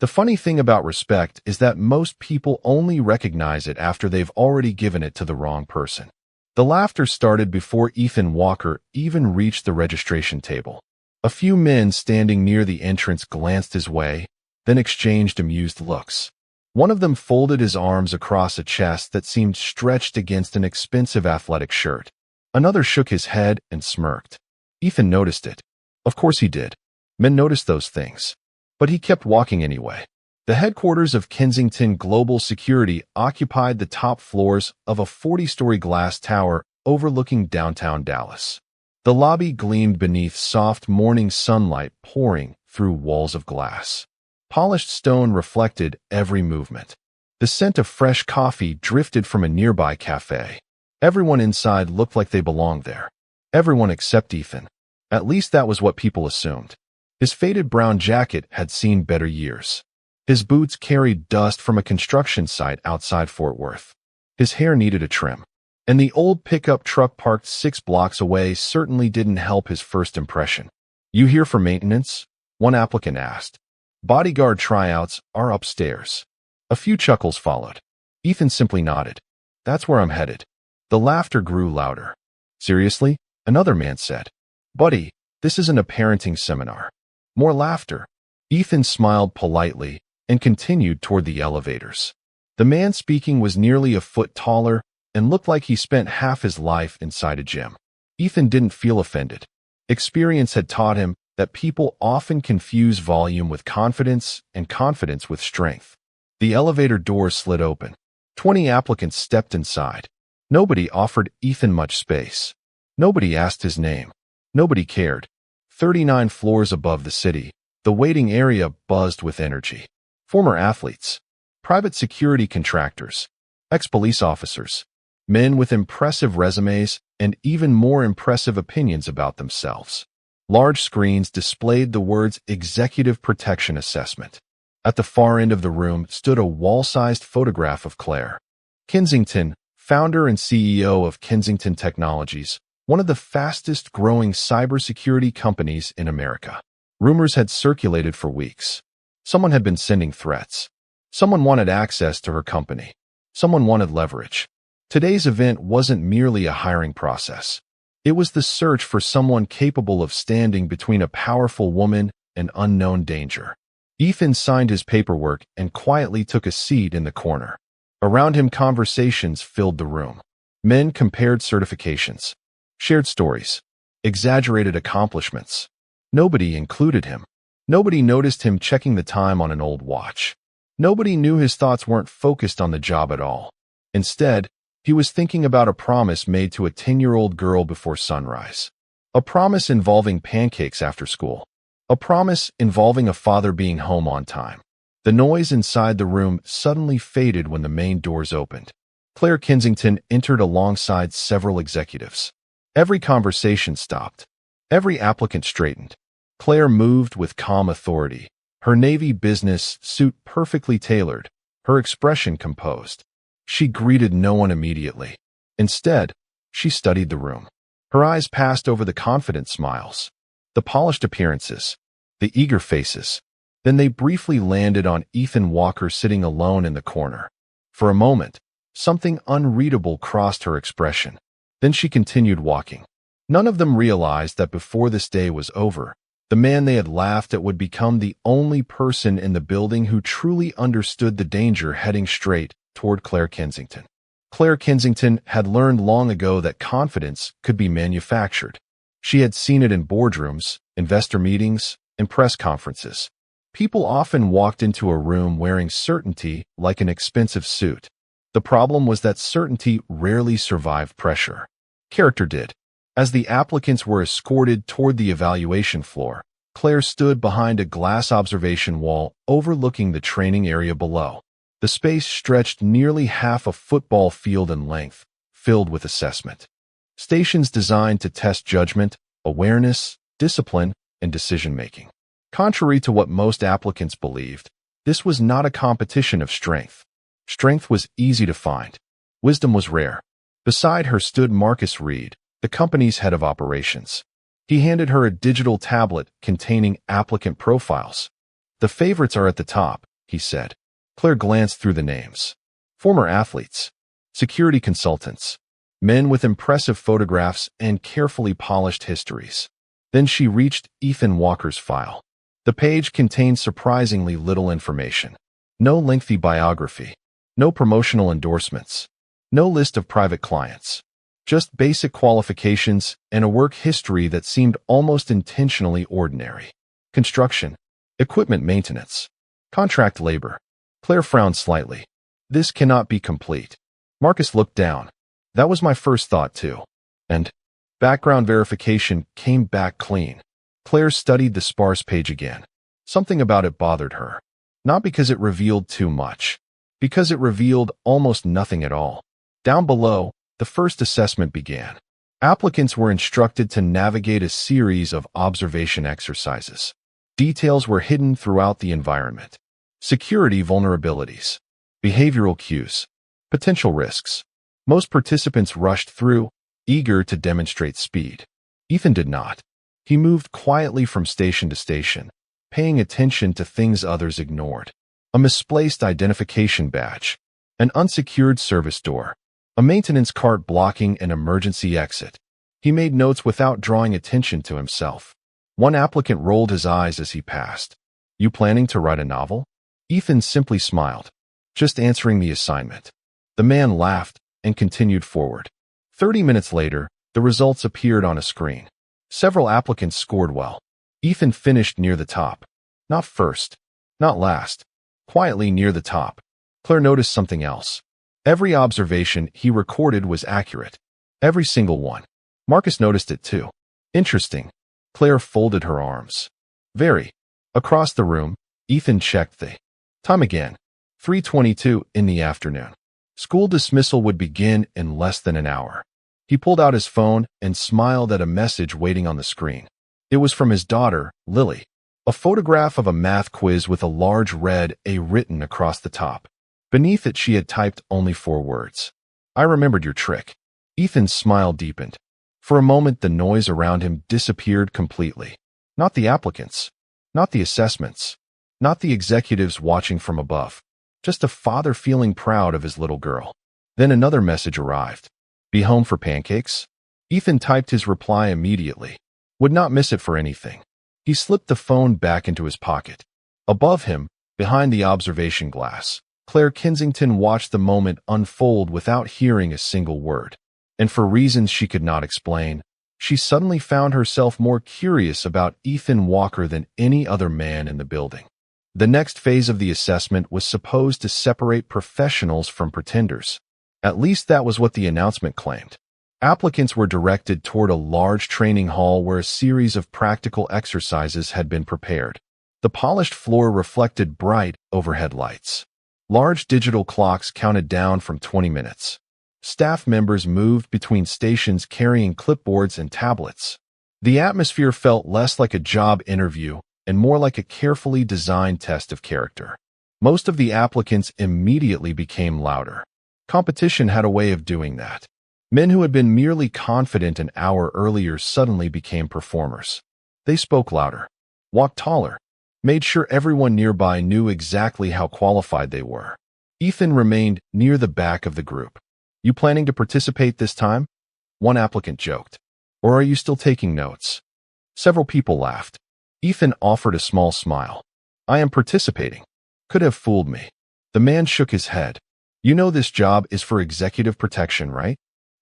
The funny thing about respect is that most people only recognize it after they've already given it to the wrong person. The laughter started before Ethan Walker even reached the registration table. A few men standing near the entrance glanced his way, then exchanged amused looks. One of them folded his arms across a chest that seemed stretched against an expensive athletic shirt. Another shook his head and smirked. Ethan noticed it. Of course he did. Men noticed those things. But he kept walking anyway. The headquarters of Kensington Global Security occupied the top floors of a 40-story glass tower overlooking downtown Dallas. The lobby gleamed beneath soft morning sunlight pouring through walls of glass. Polished stone reflected every movement. The scent of fresh coffee drifted from a nearby cafe. Everyone inside looked like they belonged there. Everyone except Ethan. At least that was what people assumed. His faded brown jacket had seen better years. His boots carried dust from a construction site outside Fort Worth. His hair needed a trim. And the old pickup truck parked 6 blocks away certainly didn't help his first impression. "You here for maintenance?" one applicant asked. "Bodyguard tryouts are upstairs." A few chuckles followed. Ethan simply nodded. "That's where I'm headed." The laughter grew louder. "Seriously?" another man said. "Buddy, this isn't a parenting seminar." More laughter. Ethan smiled politely and continued toward the elevators. The man speaking was nearly a foot taller and looked like he spent half his life inside a gym. Ethan didn't feel offended. Experience had taught him that people often confuse volume with confidence and confidence with strength. The elevator doors slid open. 20 applicants stepped inside. Nobody offered Ethan much space. Nobody asked his name. Nobody cared. 39 floors above the city, the waiting area buzzed with energy. Former athletes, private security contractors, ex-police officers, men with impressive resumes and even more impressive opinions about themselves. Large screens displayed the words Executive Protection Assessment. At the far end of the room stood a wall-sized photograph of Claire Kensington, founder and CEO of Kensington Technologies, one of the fastest-growing cybersecurity companies in America. Rumors had circulated for weeks. Someone had been sending threats. Someone wanted access to her company. Someone wanted leverage. Today's event wasn't merely a hiring process. It was the search for someone capable of standing between a powerful woman and unknown danger. Ethan signed his paperwork and quietly took a seat in the corner. Around him, conversations filled the room. Men compared certifications, shared stories, exaggerated accomplishments. Nobody included him. Nobody noticed him checking the time on an old watch. Nobody knew his thoughts weren't focused on the job at all. Instead, he was thinking about a promise made to a 10-year-old girl before sunrise. A promise involving pancakes after school. A promise involving a father being home on time. The noise inside the room suddenly faded when the main doors opened. Claire Kensington entered alongside several executives. Every conversation stopped. Every applicant straightened. Claire moved with calm authority, her navy business suit perfectly tailored, her expression composed. She greeted no one immediately. Instead, she studied the room. Her eyes passed over the confident smiles, the polished appearances, the eager faces. Then they briefly landed on Ethan Walker sitting alone in the corner. For a moment, something unreadable crossed her expression. Then she continued walking. None of them realized that before this day was over, the man they had laughed at would become the only person in the building who truly understood the danger heading straight toward Claire Kensington. Claire Kensington had learned long ago that confidence could be manufactured. She had seen it in boardrooms, investor meetings, and press conferences. People often walked into a room wearing certainty like an expensive suit. The problem was that certainty rarely survived pressure. Character did. As the applicants were escorted toward the evaluation floor, Claire stood behind a glass observation wall overlooking the training area below. The space stretched nearly half a football field in length, filled with assessment stations designed to test judgment, awareness, discipline, and decision-making. Contrary to what most applicants believed, this was not a competition of strength. Strength was easy to find. Wisdom was rare. Beside her stood Marcus Reed, the company's head of operations. He handed her a digital tablet containing applicant profiles. "The favorites are at the top," he said. Claire glanced through the names. Former athletes, security consultants, men with impressive photographs and carefully polished histories. Then she reached Ethan Walker's file. The page contained surprisingly little information. No lengthy biography, no promotional endorsements, no list of private clients. Just basic qualifications and a work history that seemed almost intentionally ordinary. Construction, equipment maintenance, contract labor. Claire frowned slightly. This cannot be complete. Marcus looked down. That was my first thought too. And background verification came back clean. Claire studied the sparse page again. Something about it bothered her. Not because it revealed too much. Because it revealed almost nothing at all. Down below, the first assessment began. Applicants were instructed to navigate a series of observation exercises. Details were hidden throughout the environment. Security vulnerabilities, behavioral cues, potential risks. Most participants rushed through, eager to demonstrate speed. Ethan did not. He moved quietly from station to station, paying attention to things others ignored. A misplaced identification badge, an unsecured service door, a maintenance cart blocking an emergency exit. He made notes without drawing attention to himself. One applicant rolled his eyes as he passed. You planning to write a novel? Ethan simply smiled. Just answering the assignment. The man laughed and continued forward. 30 minutes later, the results appeared on a screen. Several applicants scored well. Ethan finished near the top. Not first, not last. Quietly near the top. Claire noticed something else. Every observation he recorded was accurate. Every single one. Marcus noticed it too. Interesting. Claire folded her arms. Very. Across the room, Ethan checked the time again. 3:22 in the afternoon. School dismissal would begin in less than an hour. He pulled out his phone and smiled at a message waiting on the screen. It was from his daughter, Lily. A photograph of a math quiz with a large red A written across the top. Beneath it she had typed only 4 words. I remembered your trick. Ethan's smile deepened. For a moment the noise around him disappeared completely. Not the applicants. Not the assessments. Not the executives watching from above. Just a father feeling proud of his little girl. Then another message arrived. Be home for pancakes? Ethan typed his reply immediately. Would not miss it for anything. He slipped the phone back into his pocket. Above him, behind the observation glass, Claire Kensington watched the moment unfold without hearing a single word. And for reasons she could not explain, she suddenly found herself more curious about Ethan Walker than any other man in the building. The next phase of the assessment was supposed to separate professionals from pretenders. At least that was what the announcement claimed. Applicants were directed toward a large training hall where a series of practical exercises had been prepared. The polished floor reflected bright overhead lights. Large digital clocks counted down from 20 minutes. Staff members moved between stations carrying clipboards and tablets. The atmosphere felt less like a job interview and more like a carefully designed test of character. Most of the applicants immediately became louder. Competition had a way of doing that. Men who had been merely confident an hour earlier suddenly became performers. They spoke louder, walked taller, made sure everyone nearby knew exactly how qualified they were. Ethan remained near the back of the group. You planning to participate this time? One applicant joked. Or are you still taking notes? Several people laughed. Ethan offered a small smile. I am participating. Could have fooled me. The man shook his head. You know this job is for executive protection, right?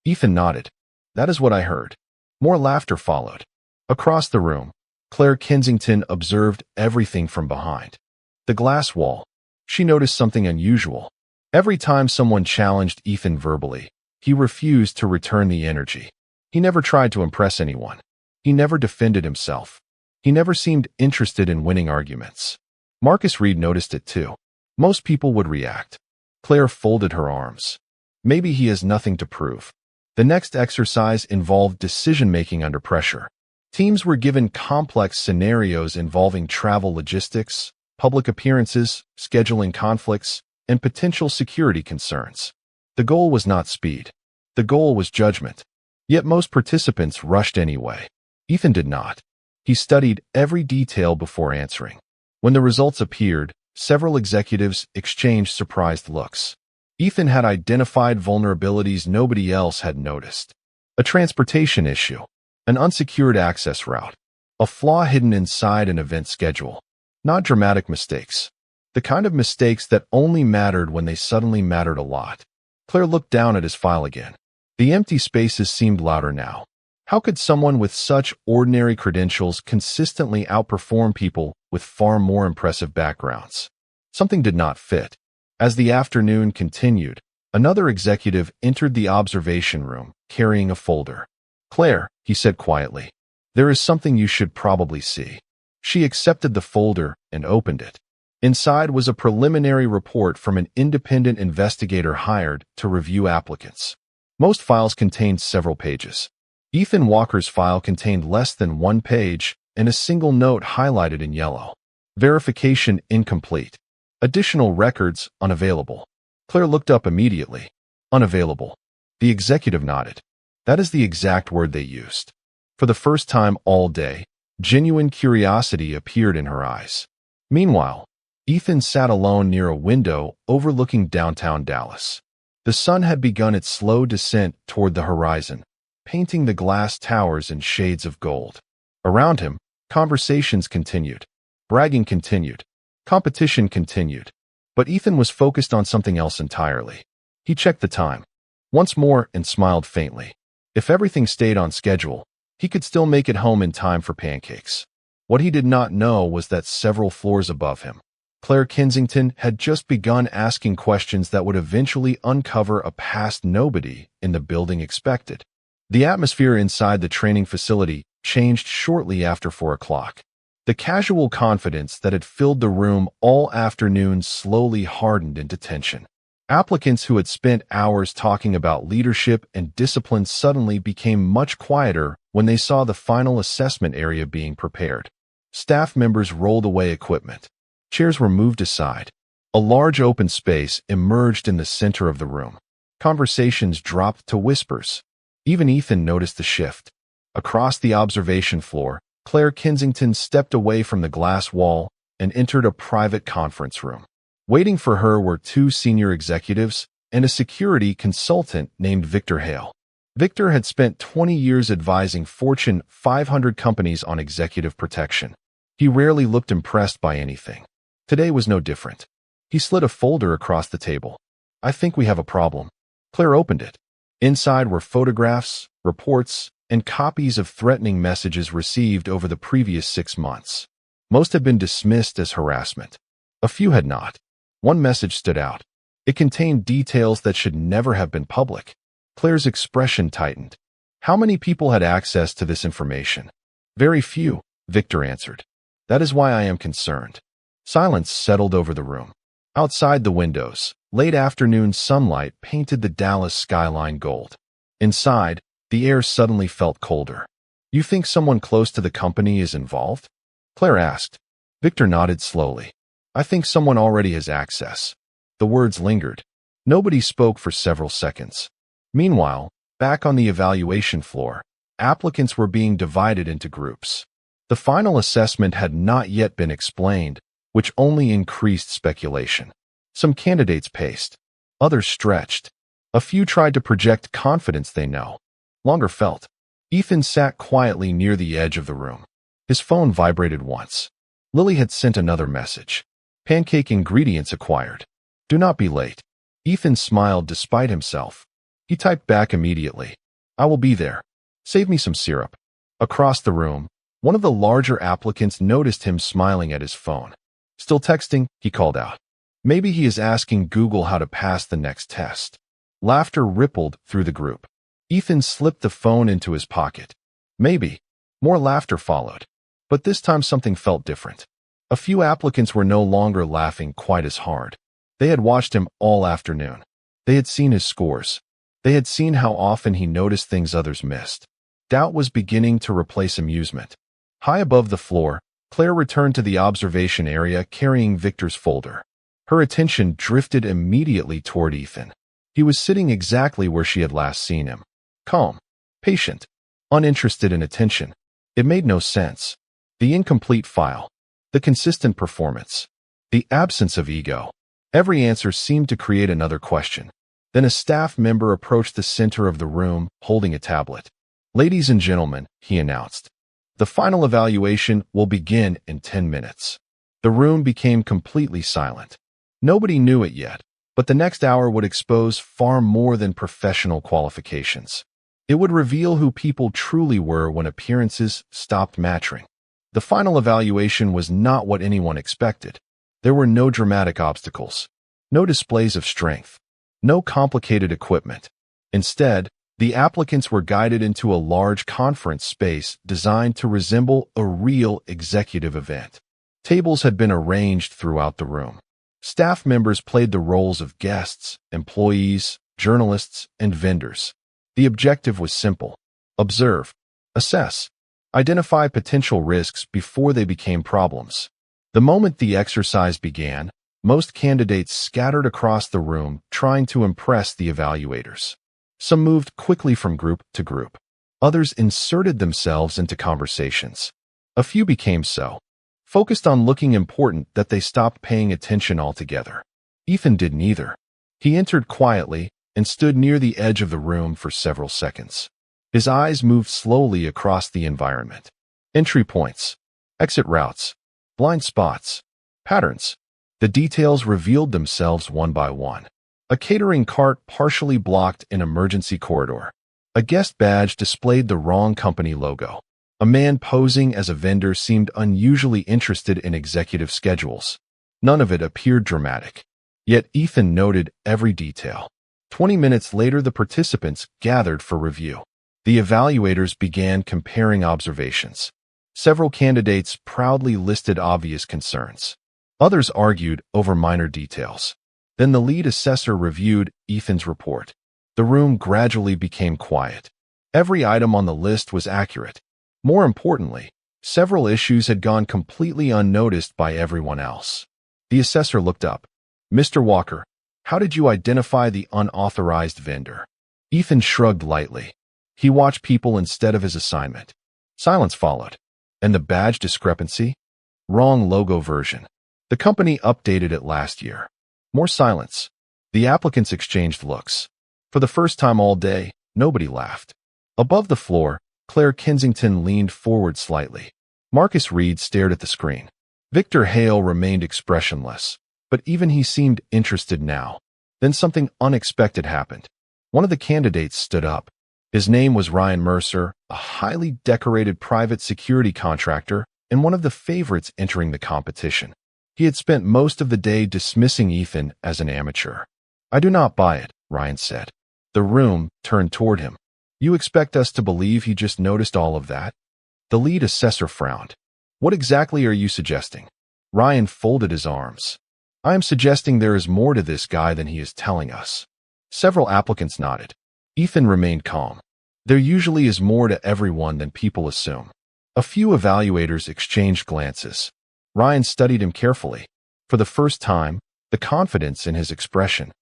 Ethan nodded. That is what I heard. More laughter followed. Across the room, Claire Kensington observed everything from behind. The glass wall. She noticed something unusual. Every time someone challenged Ethan verbally, he refused to return the energy. He never tried to impress anyone. He never defended himself. He never seemed interested in winning arguments. Marcus Reed noticed it too. Most people would react. Claire folded her arms. Maybe he has nothing to prove. The next exercise involved decision-making under pressure. Teams were given complex scenarios involving travel logistics, public appearances, scheduling conflicts, and potential security concerns. The goal was not speed. The goal was judgment. Yet most participants rushed anyway. Ethan did not. He studied every detail before answering. When the results appeared, Several executives exchanged surprised looks. Ethan had identified vulnerabilities nobody else had noticed. A transportation issue, an unsecured access route, a flaw hidden inside an event schedule. Not dramatic mistakes. The kind of mistakes that only mattered when they suddenly mattered a lot. Claire looked down at his file again. The empty spaces seemed louder now. How could someone with such ordinary credentials consistently outperform people with far more impressive backgrounds? Something did not fit. As the afternoon continued, another executive entered the observation room, carrying a folder. "Claire," he said quietly, "there is something you should probably see." She accepted the folder and opened it. Inside was a preliminary report from an independent investigator hired to review applicants. Most files contained several pages. Ethan Walker's file contained less than 1 page and a single note highlighted in yellow. Verification incomplete. Additional records unavailable. Claire looked up immediately. Unavailable. The executive nodded. That is the exact word they used. For the first time all day, genuine curiosity appeared in her eyes. Meanwhile, Ethan sat alone near a window overlooking downtown Dallas. The sun had begun its slow descent toward the horizon, painting the glass towers in shades of gold. Around him, conversations continued. Bragging continued. Competition continued. But Ethan was focused on something else entirely. He checked the time once more and smiled faintly. If everything stayed on schedule, he could still make it home in time for pancakes. What he did not know was that several floors above him, Claire Kensington had just begun asking questions that would eventually uncover a past nobody in the building expected. The atmosphere inside the training facility changed shortly after 4 o'clock. The casual confidence that had filled the room all afternoon slowly hardened into tension. Applicants who had spent hours talking about leadership and discipline suddenly became much quieter when they saw the final assessment area being prepared. Staff members rolled away equipment. Chairs were moved aside. A large open space emerged in the center of the room. Conversations dropped to whispers. Even Ethan noticed the shift. Across the observation floor, Claire Kensington stepped away from the glass wall and entered a private conference room. Waiting for her were 2 senior executives and a security consultant named Victor Hale. Victor had spent 20 years advising Fortune 500 companies on executive protection. He rarely looked impressed by anything. Today was no different. He slid a folder across the table. "I think we have a problem." Claire opened it. Inside were photographs, reports, and copies of threatening messages received over the previous 6 months. Most had been dismissed as harassment. A few had not. One message stood out. It contained details that should never have been public. Claire's expression tightened. How many people had access to this information? "Very few," Victor answered. "That is why I am concerned." Silence settled over the room. Outside the windows, late afternoon sunlight painted the Dallas skyline gold. Inside, the air suddenly felt colder. "You think someone close to the company is involved?" Claire asked. Victor nodded slowly. "I think someone already has access." The words lingered. Nobody spoke for several seconds. Meanwhile, back on the evaluation floor, applicants were being divided into groups. The final assessment had not yet been explained, which only increased speculation. Some candidates paced. Others stretched. A few tried to project confidence they know. Longer felt. Ethan sat quietly near the edge of the room. His phone vibrated once. Lily had sent another message. "Pancake ingredients acquired. Do not be late." Ethan smiled despite himself. He typed back immediately. "I will be there. Save me some syrup." Across the room, one of the larger applicants noticed him smiling at his phone. "Still texting?" he called out. Maybe he is asking Google how to pass the next test. Laughter rippled through the group. Ethan slipped the phone into his pocket. Maybe. More laughter followed. But this time something felt different. A few applicants were no longer laughing quite as hard. They had watched him all afternoon. They had seen his scores. They had seen how often he noticed things others missed. Doubt was beginning to replace amusement. High above the floor, Claire returned to the observation area carrying Victor's folder. Her attention drifted immediately toward Ethan. He was sitting exactly where she had last seen him. Calm, patient, uninterested in attention. It made no sense. The incomplete file. The consistent performance. The absence of ego. Every answer seemed to create another question. Then a staff member approached the center of the room, holding a tablet. "Ladies and gentlemen," he announced, "the final evaluation will begin in 10 minutes. The room became completely silent. Nobody knew it yet, but the next hour would expose far more than professional qualifications. It would reveal who people truly were when appearances stopped matching. The final evaluation was not what anyone expected. There were no dramatic obstacles, no displays of strength, no complicated equipment. Instead, the applicants were guided into a large conference space designed to resemble a real executive event. Tables had been arranged throughout the room. Staff members played the roles of guests, employees, journalists, and vendors. The objective was simple: observe, assess, identify potential risks before they became problems. The moment the exercise began, most candidates scattered across the room trying to impress the evaluators. Some moved quickly from group to group. Others inserted themselves into conversations. A few became so focused on looking important that they stopped paying attention altogether. Ethan did neither. He entered quietly and stood near the edge of the room for several seconds. His eyes moved slowly across the environment. Entry points, exit routes, blind spots, patterns. The details revealed themselves one by one. A catering cart partially blocked an emergency corridor. A guest badge displayed the wrong company logo. A man posing as a vendor seemed unusually interested in executive schedules. None of it appeared dramatic. Yet Ethan noted every detail. 20 minutes later, the participants gathered for review. The evaluators began comparing observations. Several candidates proudly listed obvious concerns. Others argued over minor details. Then the lead assessor reviewed Ethan's report. The room gradually became quiet. Every item on the list was accurate. More importantly, several issues had gone completely unnoticed by everyone else. The assessor looked up. "Mr. Walker, how did you identify the unauthorized vendor?" Ethan shrugged lightly. He watched people instead of his assignment. Silence followed. And the badge discrepancy? Wrong logo version. The company updated it last year. More silence. The applicants exchanged looks. For the first time all day, nobody laughed. Above the floor, Claire Kensington leaned forward slightly. Marcus Reed stared at the screen. Victor Hale remained expressionless, but even he seemed interested now. Then something unexpected happened. One of the candidates stood up. His name was Ryan Mercer, a highly decorated private security contractor and one of the favorites entering the competition. He had spent most of the day dismissing Ethan as an amateur. "I do not buy it," Ryan said. The room turned toward him. "You expect us to believe he just noticed all of that?" The lead assessor frowned. "What exactly are you suggesting?" Ryan folded his arms. "I am suggesting there is more to this guy than he is telling us." Several applicants nodded. Ethan remained calm. There usually is more to everyone than people assume. A few evaluators exchanged glances. Ryan studied him carefully. For the first time, the confidence in his expression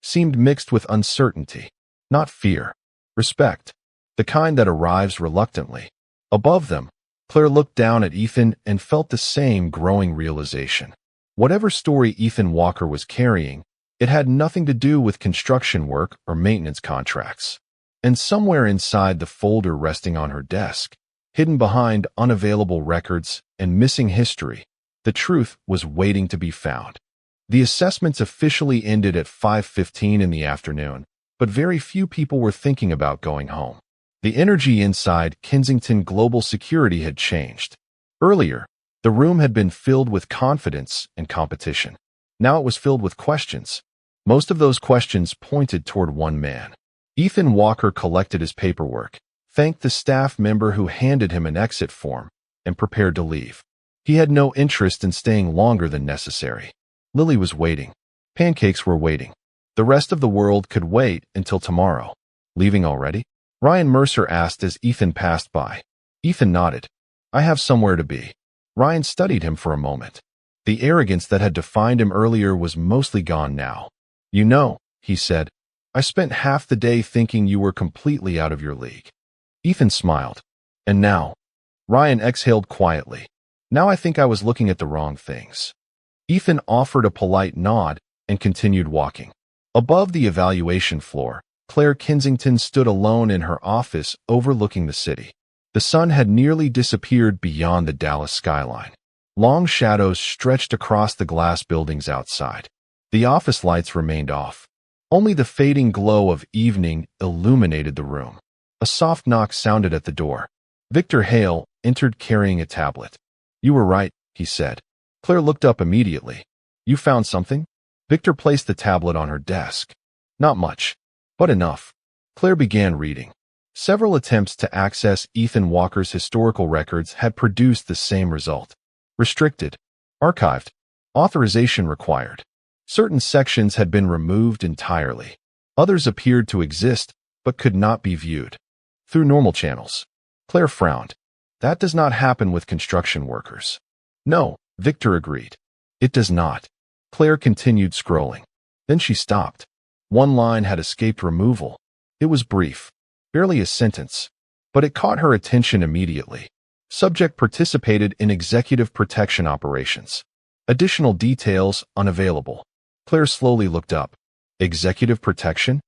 seemed mixed with uncertainty, not fear. Respect, the kind that arrives reluctantly. Above them, Claire looked down at Ethan and felt the same growing realization. Whatever story Ethan Walker was carrying, it had nothing to do with construction work or maintenance contracts. And somewhere inside the folder resting on her desk, hidden behind unavailable records and missing history, the truth was waiting to be found. The assessments officially ended at 5:15 in the afternoon, but very few people were thinking about going home. The energy inside Kensington Global Security had changed. Earlier, the room had been filled with confidence and competition. Now it was filled with questions. Most of those questions pointed toward one man. Ethan Walker collected his paperwork, thanked the staff member who handed him an exit form, and prepared to leave. He had no interest in staying longer than necessary. Lily was waiting. Pancakes were waiting. The rest of the world could wait until tomorrow. "Leaving already?" Ryan Mercer asked as Ethan passed by. Ethan nodded. "I have somewhere to be." Ryan studied him for a moment. The arrogance that had defined him earlier was mostly gone now. "You know," he said, "I spent half the day thinking you were completely out of your league." Ethan smiled. "And now?" Ryan exhaled quietly. "Now I think I was looking at the wrong things." Ethan offered a polite nod and continued walking. Above the evaluation floor, Claire Kensington stood alone in her office overlooking the city. The sun had nearly disappeared beyond the Dallas skyline. Long shadows stretched across the glass buildings outside. The office lights remained off. Only the fading glow of evening illuminated the room. A soft knock sounded at the door. Victor Hale entered carrying a tablet. "You were right," he said. Claire looked up immediately. "You found something?" Victor placed the tablet on her desk. "Not much, but enough." Claire began reading. Several attempts to access Ethan Walker's historical records had produced the same result. Restricted. Archived. Authorization required. Certain sections had been removed entirely. Others appeared to exist, but could not be viewed through normal channels. Claire frowned. "That does not happen with construction workers." "No," Victor agreed. "It does not." Claire continued scrolling. Then she stopped. One line had escaped removal. It was brief, barely a sentence, but it caught her attention immediately. Subject participated in executive protection operations. Additional details unavailable. Claire slowly looked up. Executive protection?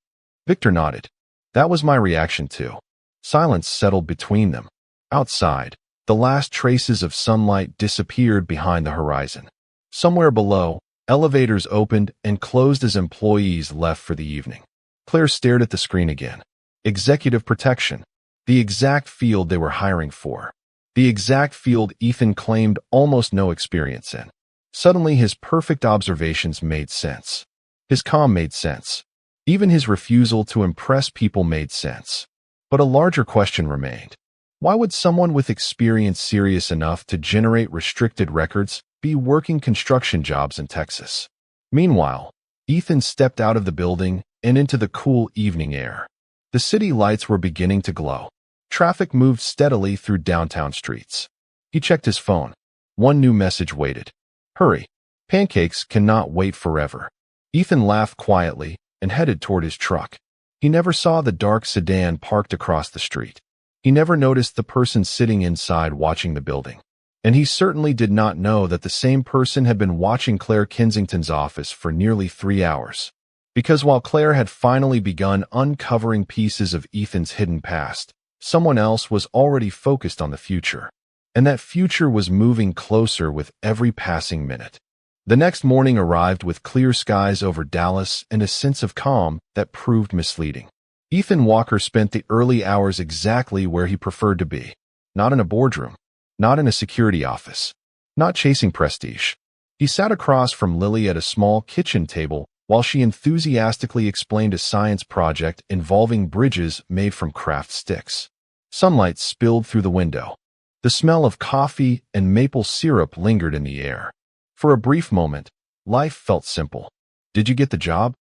Victor nodded. That was my reaction too. Silence settled between them. Outside, the last traces of sunlight disappeared behind the horizon. Somewhere below, elevators opened and closed as employees left for the evening. Claire stared at the screen again. Executive protection. The exact field they were hiring for. The exact field Ethan claimed almost no experience in. Suddenly, his perfect observations made sense. His calm made sense. Even his refusal to impress people made sense. But a larger question remained. Why would someone with experience serious enough to generate restricted records be working construction jobs in Texas? Meanwhile, Ethan stepped out of the building and into the cool evening air. The city lights were beginning to glow. Traffic moved steadily through downtown streets. He checked his phone. One new message waited. "Hurry. Pancakes cannot wait forever." Ethan laughed quietly and headed toward his truck. He never saw the dark sedan parked across the street. He never noticed the person sitting inside watching the building. And he certainly did not know that the same person had been watching Claire Kensington's office for nearly 3 hours. Because while Claire had finally begun uncovering pieces of Ethan's hidden past, someone else was already focused on the future. And that future was moving closer with every passing minute. The next morning arrived with clear skies over Dallas and a sense of calm that proved misleading. Ethan Walker spent the early hours exactly where he preferred to be. Not in a boardroom. Not in a security office. Not chasing prestige. He sat across from Lily at a small kitchen table while she enthusiastically explained a science project involving bridges made from craft sticks. Sunlight spilled through the window. The smell of coffee and maple syrup lingered in the air. For a brief moment, life felt simple. "Did you get the job?"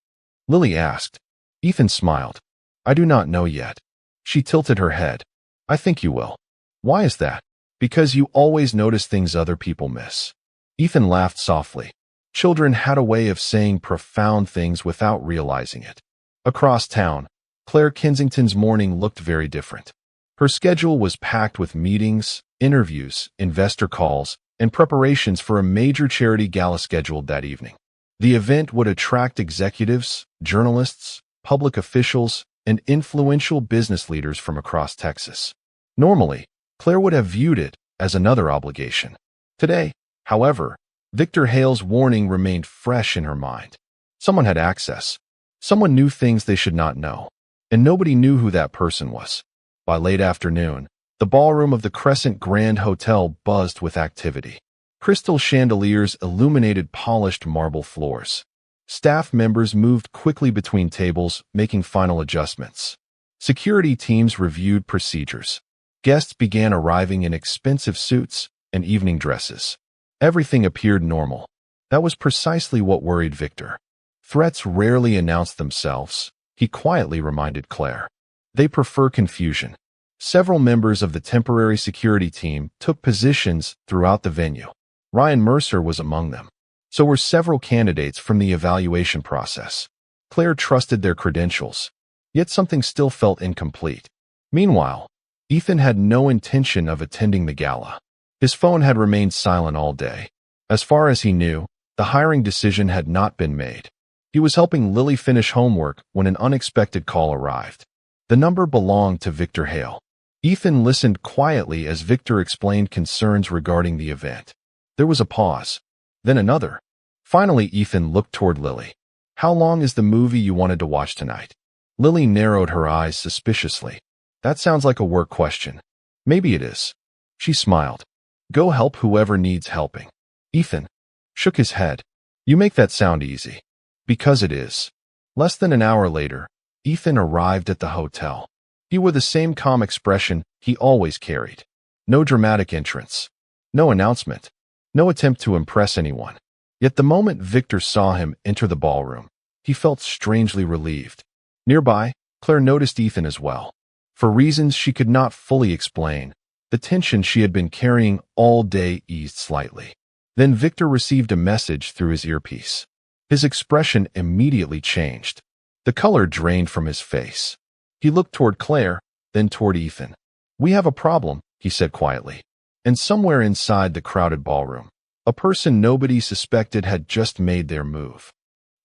Lily asked. Ethan smiled. "I do not know yet." She tilted her head. "I think you will." "Why is that?" "Because you always notice things other people miss." Ethan laughed softly. Children had a way of saying profound things without realizing it. Across town, Claire Kensington's morning looked very different. Her schedule was packed with meetings, interviews, investor calls, and preparations for a major charity gala scheduled that evening. The event would attract executives, journalists, public officials, and influential business leaders from across Texas. Normally, Claire would have viewed it as another obligation. Today, however, Victor Hale's warning remained fresh in her mind. Someone had access. Someone knew things they should not know. And nobody knew who that person was. By late afternoon, the ballroom of the Crescent Grand Hotel buzzed with activity. Crystal chandeliers illuminated polished marble floors. Staff members moved quickly between tables, making final adjustments. Security teams reviewed procedures. Guests began arriving in expensive suits and evening dresses. Everything appeared normal. That was precisely what worried Victor. Threats rarely announced themselves, he quietly reminded Claire. They prefer confusion. Several members of the temporary security team took positions throughout the venue. Ryan Mercer was among them. So were several candidates from the evaluation process. Claire trusted their credentials, yet something still felt incomplete. Meanwhile, Ethan had no intention of attending the gala. His phone had remained silent all day. As far as he knew, The hiring decision had not been made. He was helping Lily finish homework when an unexpected call arrived. The number belonged to Victor Hale. Ethan listened quietly as Victor explained concerns regarding the event. There was a pause. Then another. Finally, Ethan looked toward Lily. "How long is the movie you wanted to watch tonight?" Lily narrowed her eyes suspiciously. "That sounds like a work question." "Maybe it is." She smiled. "Go help whoever needs helping." Ethan shook his head. "You make that sound easy." "Because it is." Less than an hour later, Ethan arrived at the hotel. He wore the same calm expression he always carried. No dramatic entrance. No announcement. No attempt to impress anyone. Yet the moment Victor saw him enter the ballroom, he felt strangely relieved. Nearby, Claire noticed Ethan as well. For reasons she could not fully explain, the tension she had been carrying all day eased slightly. Then Victor received a message through his earpiece. His expression immediately changed. The color drained from his face. He looked toward Claire, then toward Ethan. "We have a problem," he said quietly. And somewhere inside the crowded ballroom, a person nobody suspected had just made their move.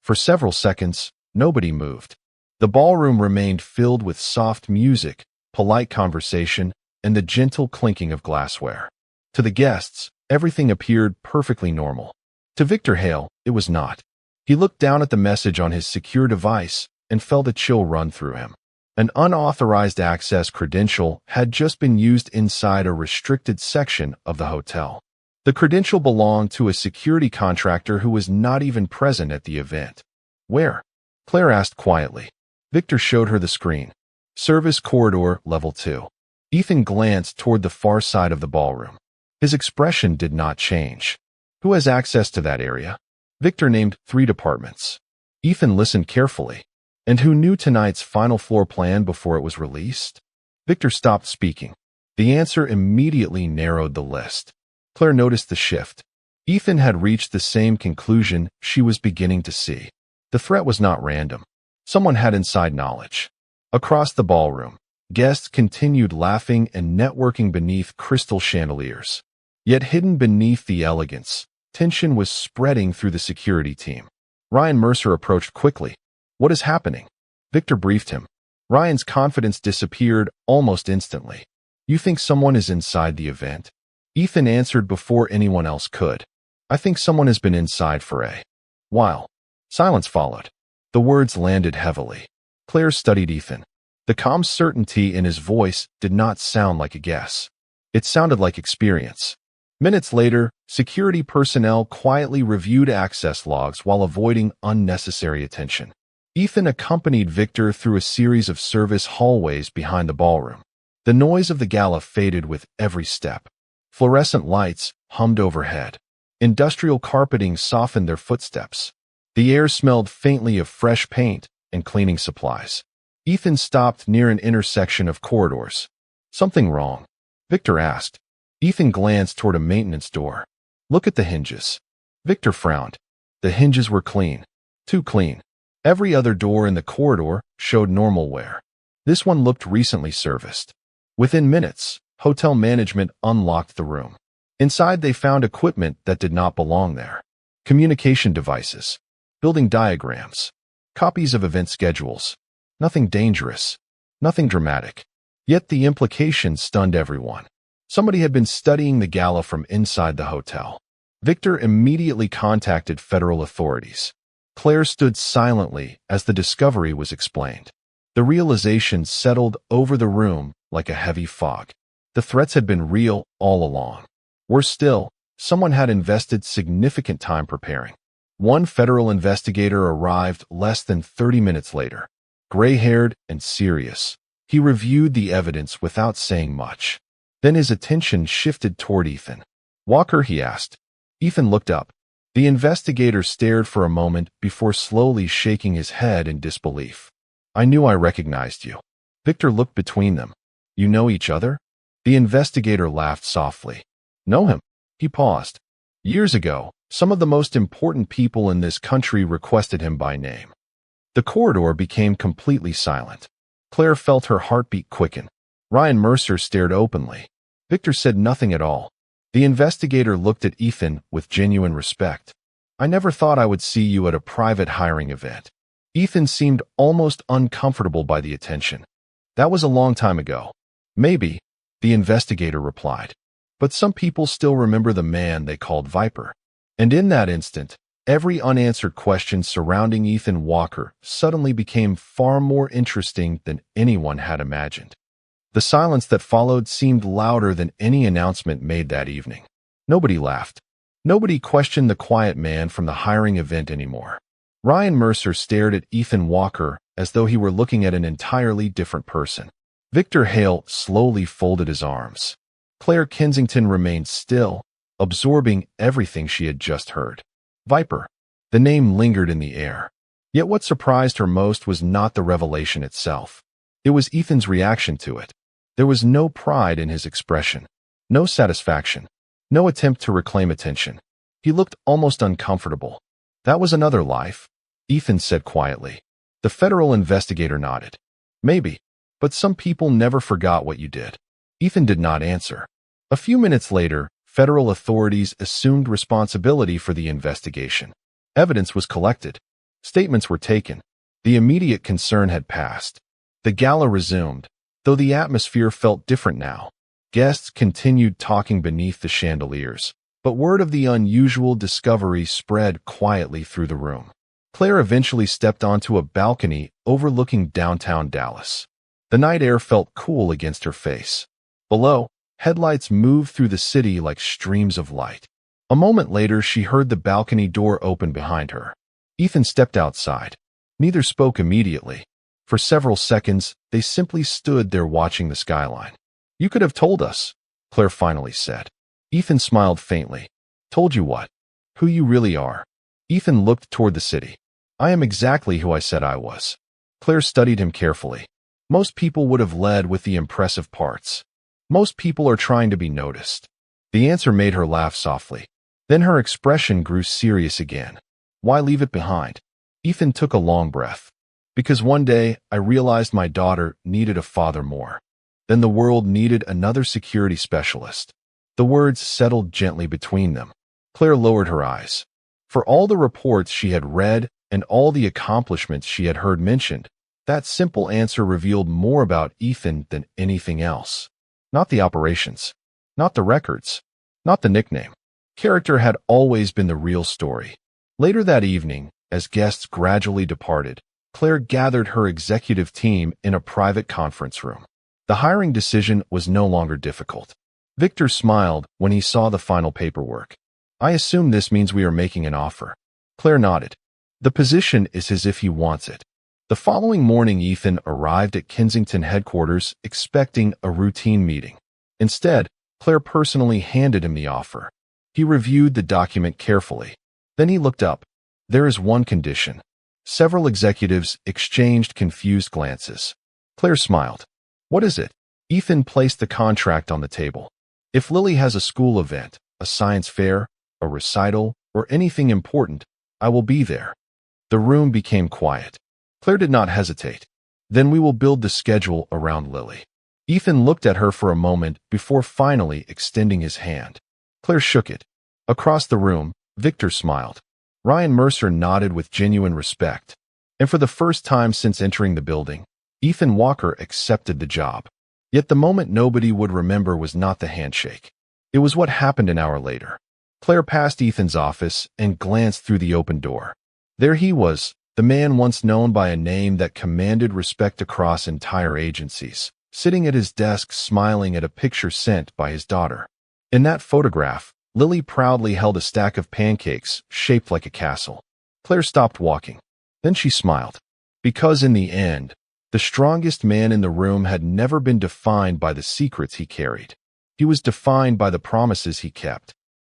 For several seconds, nobody moved. The ballroom remained filled with soft music, polite conversation, and the gentle clinking of glassware. To the guests, everything appeared perfectly normal. To Victor Hale, it was not. He looked down at the message on his secure device and felt a chill run through him. An unauthorized access credential had just been used inside a restricted section of the hotel. The credential belonged to a security contractor who was not even present at the event. "Where?" Claire asked quietly. Victor showed her the screen. "Service corridor, level 2. Ethan glanced toward the far side of the ballroom. His expression did not change. "Who has access to that area?" Victor named 3 departments. Ethan listened carefully. "And who knew tonight's final floor plan before it was released?" Victor stopped speaking. The answer immediately narrowed the list. Claire noticed the shift. Ethan had reached the same conclusion she was beginning to see. The threat was not random. Someone had inside knowledge. Across the ballroom, guests continued laughing and networking beneath crystal chandeliers. Yet hidden beneath the elegance, tension was spreading through the security team. Ryan Mercer approached quickly. "What is happening?" Victor briefed him. Ryan's confidence disappeared almost instantly. "You think someone is inside the event?" Ethan answered before anyone else could. "I think someone has been inside for a while." Silence followed. The words landed heavily. Claire studied Ethan. The calm certainty in his voice did not sound like a guess. It sounded like experience. Minutes later, security personnel quietly reviewed access logs while avoiding unnecessary attention. Ethan accompanied Victor through a series of service hallways behind the ballroom. The noise of the gala faded with every step. Fluorescent lights hummed overhead. Industrial carpeting softened their footsteps. The air smelled faintly of fresh paint and cleaning supplies. Ethan stopped near an intersection of corridors. "Something wrong?" Victor asked. Ethan glanced toward a maintenance door. "Look at the hinges." Victor frowned. The hinges were clean. Too clean. Every other door in the corridor showed normal wear. This one looked recently serviced. Within minutes, hotel management unlocked the room. Inside, they found equipment that did not belong there. Communication devices, building diagrams, copies of event schedules. Nothing dangerous, nothing dramatic. Yet the implication stunned everyone. Somebody had been studying the gala from inside the hotel. Victor immediately contacted federal authorities. Claire stood silently as the discovery was explained. The realization settled over the room like a heavy fog. The threats had been real all along. Worse still, someone had invested significant time preparing. One federal investigator arrived less than 30 minutes later. Gray-haired and serious, he reviewed the evidence without saying much. Then his attention shifted toward Ethan. "Walker?" he asked. Ethan looked up. The investigator stared for a moment before slowly shaking his head in disbelief. "I knew I recognized you." Victor looked between them. "You know each other?" The investigator laughed softly. "Know him?" He paused. "Years ago, some of the most important people in this country requested him by name." The corridor became completely silent. Claire felt her heartbeat quicken. Ryan Mercer stared openly. Victor said nothing at all. The investigator looked at Ethan with genuine respect. I never thought I would see you at a private hiring event. Ethan seemed almost uncomfortable by the attention. That was a long time ago. Maybe, the investigator replied. But some people still remember the man they called Viper. And in that instant, every unanswered question surrounding Ethan Walker suddenly became far more interesting than anyone had imagined. The silence that followed seemed louder than any announcement made that evening. Nobody laughed. Nobody questioned the quiet man from the hiring event anymore. Ryan Mercer stared at Ethan Walker as though he were looking at an entirely different person. Victor Hale slowly folded his arms. Claire Kensington remained still, absorbing everything she had just heard. Viper. The name lingered in the air. Yet what surprised her most was not the revelation itself. It was Ethan's reaction to it. There was no pride in his expression, no satisfaction, no attempt to reclaim attention. He looked almost uncomfortable. That was another life, Ethan said quietly. The federal investigator nodded. Maybe, but some people never forgot what you did. Ethan did not answer. A few minutes later, federal authorities assumed responsibility for the investigation. Evidence was collected. Statements were taken. The immediate concern had passed. The gala resumed, though the atmosphere felt different now. Guests continued talking beneath the chandeliers, but word of the unusual discovery spread quietly through the room. Claire eventually stepped onto a balcony overlooking downtown Dallas. The night air felt cool against her face. Below, headlights moved through the city like streams of light. A moment later, she heard the balcony door open behind her. Ethan stepped outside. Neither spoke immediately. For several seconds, they simply stood there watching the skyline. You could have told us, Claire finally said. Ethan smiled faintly. Told you what? Who you really are. Ethan looked toward the city. I am exactly who I said I was. Claire studied him carefully. Most people would have led with the impressive parts. Most people are trying to be noticed. The answer made her laugh softly. Then her expression grew serious again. Why leave it behind? Ethan took a long breath. Because one day, I realized my daughter needed a father more. Then the world needed another security specialist. The words settled gently between them. Claire lowered her eyes. For all the reports she had read and all the accomplishments she had heard mentioned, that simple answer revealed more about Ethan than anything else. Not the operations. Not the records. Not the nickname. Character had always been the real story. Later that evening, as guests gradually departed, Claire gathered her executive team in a private conference room. The hiring decision was no longer difficult. Victor smiled when he saw the final paperwork. I assume this means we are making an offer. Claire nodded. The position is as if he wants it. The following morning, Ethan arrived at Kensington headquarters expecting a routine meeting. Instead, Claire personally handed him the offer. He reviewed the document carefully. Then he looked up. There is one condition. Several executives exchanged confused glances. Claire smiled. What is it? Ethan placed the contract on the table. If Lily has a school event, a science fair, a recital, or anything important, I will be there. The room became quiet. Claire did not hesitate. Then we will build the schedule around Lily. Ethan looked at her for a moment before finally extending his hand. Claire shook it. Across the room, Victor smiled. Ryan Mercer nodded with genuine respect. And for the first time since entering the building, Ethan Walker accepted the job. Yet the moment nobody would remember was not the handshake. It was what happened an hour later. Claire passed Ethan's office and glanced through the open door. There he was, the man once known by a name that commanded respect across entire agencies, sitting at his desk smiling at a picture sent by his daughter. In that photograph, Lily proudly held a stack of pancakes shaped like a castle. Claire stopped walking. Then she smiled. Because in the end, the strongest man in the room had never been defined by the secrets he carried. He was defined by the promises he kept.